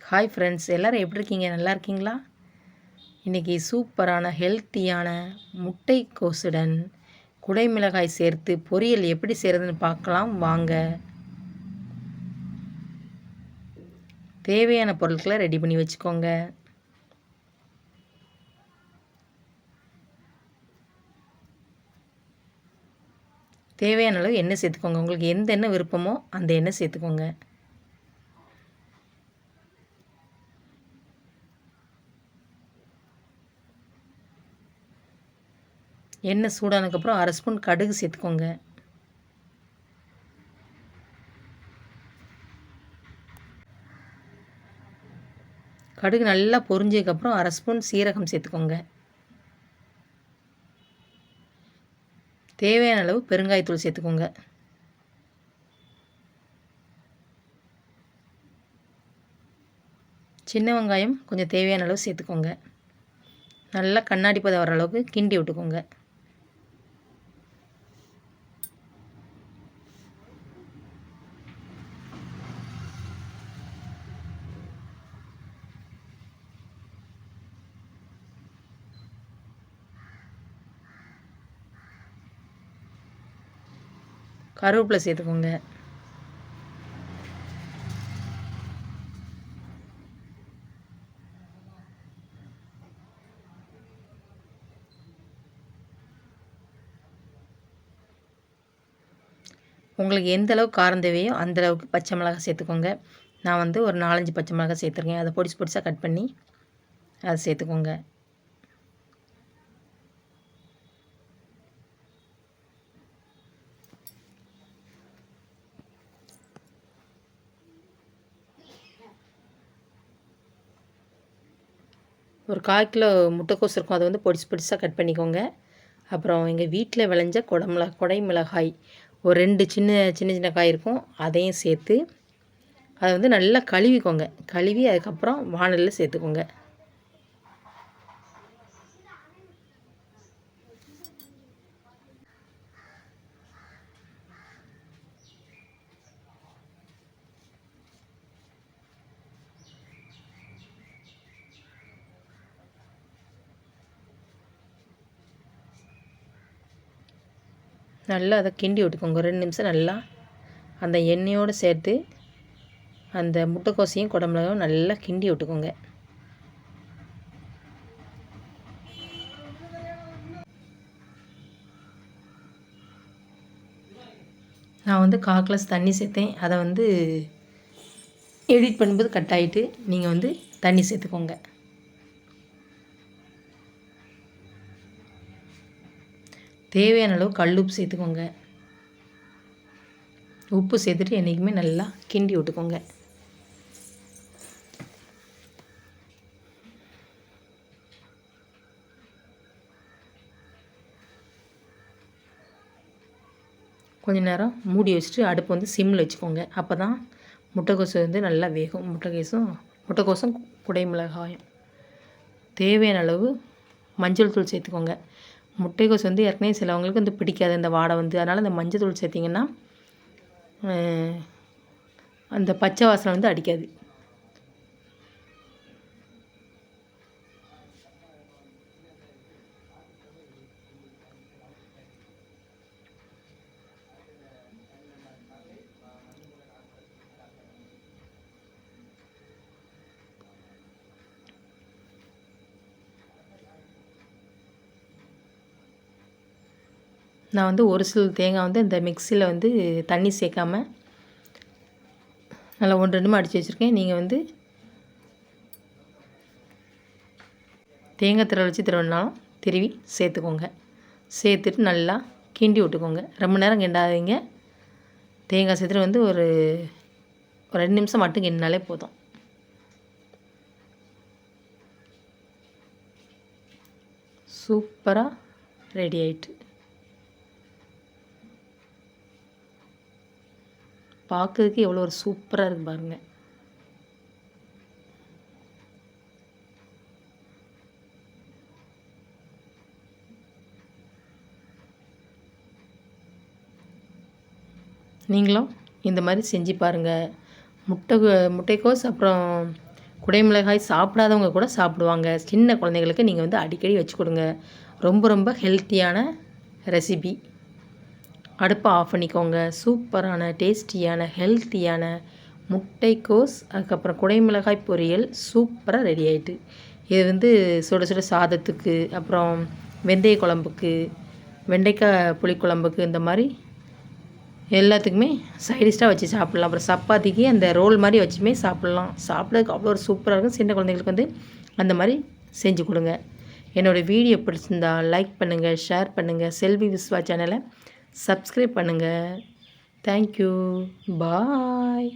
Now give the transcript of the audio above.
Hi friends, எல்லோரும் எப்படி இருக்கீங்க? நல்லா இருக்கீங்களா? இன்றைக்கி சூப்பரான ஹெல்த்தியான முட்டைக்கோசுடன் குடைமிளகாய் சேர்த்து பொரியல் எப்படி செய்கிறதுன்னு பார்க்கலாம் வாங்க. தேவையான பொருட்களை ரெடி பண்ணி வச்சுக்கோங்க. தேவையான அளவு எண்ணெய் சேர்த்துக்கோங்க. உங்களுக்கு எந்த எண்ணெய் விருப்பமோ அந்த எண்ணெய் சேர்த்துக்கோங்க. எண்ணெய் சூடானதுக்கப்புறம் 1/2 ஸ்பூன் கடுகு சேர்த்துக்கோங்க. கடுகு நல்லா பொரிஞ்சதுக்கப்புறம் 1/2 ஸ்பூன் சீரகம் சேர்த்துக்கோங்க. தேவையான அளவு பெருங்காயத்தூள் சேர்த்துக்கோங்க. சின்ன வெங்காயம் கொஞ்சம் தேவையான அளவு சேர்த்துக்கோங்க. நல்லா கண்ணாடி பதம் வர அளவுக்கு கிண்டி விட்டுக்கோங்க. கருவேப்பிலை சேர்த்துக்கோங்க. உங்களுக்கு எந்த அளவுக்கு காரம் தேவையோ அந்த அளவுக்கு பச்சை மிளகாய் சேர்த்துக்கோங்க. நான் வந்து ஒரு 4-5 பச்சை மிளகாய் சேர்த்துருக்கேன். அதை பொடிசாக கட் பண்ணி அதை சேர்த்துக்கோங்க. ஒரு 1/4 கிலோ முட்டைக்கோஸ் இருக்கும், அதை வந்து பொடிசாக கட் பண்ணிக்கோங்க. அப்புறம் எங்கள் வீட்டில் விளைஞ்ச கொடை மிளகாய் ஒரு 2 சின்ன சின்ன காய் இருக்கும், அதையும் சேர்த்து அதை வந்து நல்லா கழுவிக்கோங்க. கழுவி அதுக்கப்புறம் வாணலியில் சேர்த்துக்கோங்க. நல்லா அதை கிண்டி விட்டுக்கோங்க. 2 நிமிஷம் நல்லா அந்த எண்ணெயோடு சேர்த்து அந்த முட்டைக்கோசையும் குடமிளகாயும் நல்லா கிண்டி விட்டுக்கோங்க. நான் வந்து 1/4 கிளாஸ் தண்ணி சேர்த்தேன். அதை வந்து எடிட் பண்ணும்போது கட் ஆகிட்டு நீங்கள் வந்து தண்ணி சேர்த்துக்கோங்க. தேவையான அளவு கல் உப்பு சேர்த்துக்கோங்க. உப்பு சேர்த்துட்டு என்றைக்குமே நல்லா கிண்டி விட்டுக்கோங்க. கொஞ்சம் நேரம் மூடி வச்சுட்டு அடுப்பு வந்து சிம்மில் வச்சுக்கோங்க. அப்போ தான் முட்டைக்கோசு வந்து நல்லா வேகும். முட்டைக்கோசும் குடை மிளகாயும். தேவையான அளவு மஞ்சள் தூள் சேர்த்துக்கோங்க. முட்டைக்கோஸ் வந்து ஏற்கனவே சிலவங்களுக்கு வந்து பிடிக்காது அந்த வாடை வந்து, அதனால் இந்த மஞ்சள் தூள் சேர்த்திங்கன்னா அந்த பச்சை வாசனை வந்து அடிக்காது. நான் வந்து ஒரு சில தேங்காய் வந்து இந்த மிக்சியில் வந்து தண்ணி சேர்க்காம நல்லா 1-2 அடித்து வச்சுருக்கேன். நீங்கள் வந்து தேங்காய் திரவ வச்சு திருவினாலும் திருவி சேர்த்துக்கோங்க. சேர்த்துட்டு நல்லா கிண்டி விட்டுக்கோங்க. ரொம்ப நேரம் கிண்டாதீங்க. தேங்காய் சேர்த்துட்டு வந்து ஒரு 2 நிமிஷம் மட்டும் கிண்டினாலே போதும். சூப்பராக ரெடி ஆயிட்டு. பார்க்குறதுக்கு எவ்வளோ ஒரு சூப்பராக இருக்குது பாருங்கள். நீங்களும் இந்த மாதிரி செஞ்சு பாருங்கள். முட்டைக்கோஸ் அப்புறம் குடைமிளகாய் சாப்பிடாதவங்க கூட சாப்பிடுவாங்க. சின்ன குழந்தைங்களுக்கு நீங்கள் வந்து அடிக்கடி வச்சு கொடுங்க. ரொம்ப ரொம்ப ஹெல்த்தியான ரெசிபி. அடுப்பை ஆஃப் பண்ணிக்கோங்க. சூப்பரான டேஸ்டியான ஹெல்த்தியான முட்டைக்கோஸ் அதுக்கப்புறம் குடைமிளகாய் பொரியல் சூப்பராக ரெடி ஆகிட்டு. இது வந்து சுட சுட சாதத்துக்கு, அப்புறம் வெந்தய குழம்புக்கு, வெண்டைக்காய் புளிக்குழம்புக்கு, இந்த மாதிரி எல்லாத்துக்குமே சைடிஷ்டாக வச்சு சாப்பிட்லாம். அப்புறம் சப்பாத்திக்கு அந்த ரோல் மாதிரி வச்சுமே சாப்பிட்லாம். சாப்பிட்றதுக்கு அவ்வளோ ஒரு சூப்பராக இருக்கும். சின்ன குழந்தைங்களுக்கு வந்து அந்த மாதிரி செஞ்சு கொடுங்க. என்னோடய வீடியோ பிடிச்சிருந்தா லைக் பண்ணுங்கள், ஷேர் பண்ணுங்கள். செல்வி விஸ்வா சேனலை சப்ஸ்கிரைப் பண்ணுங்கள். தேங்க்யூ. பாய்.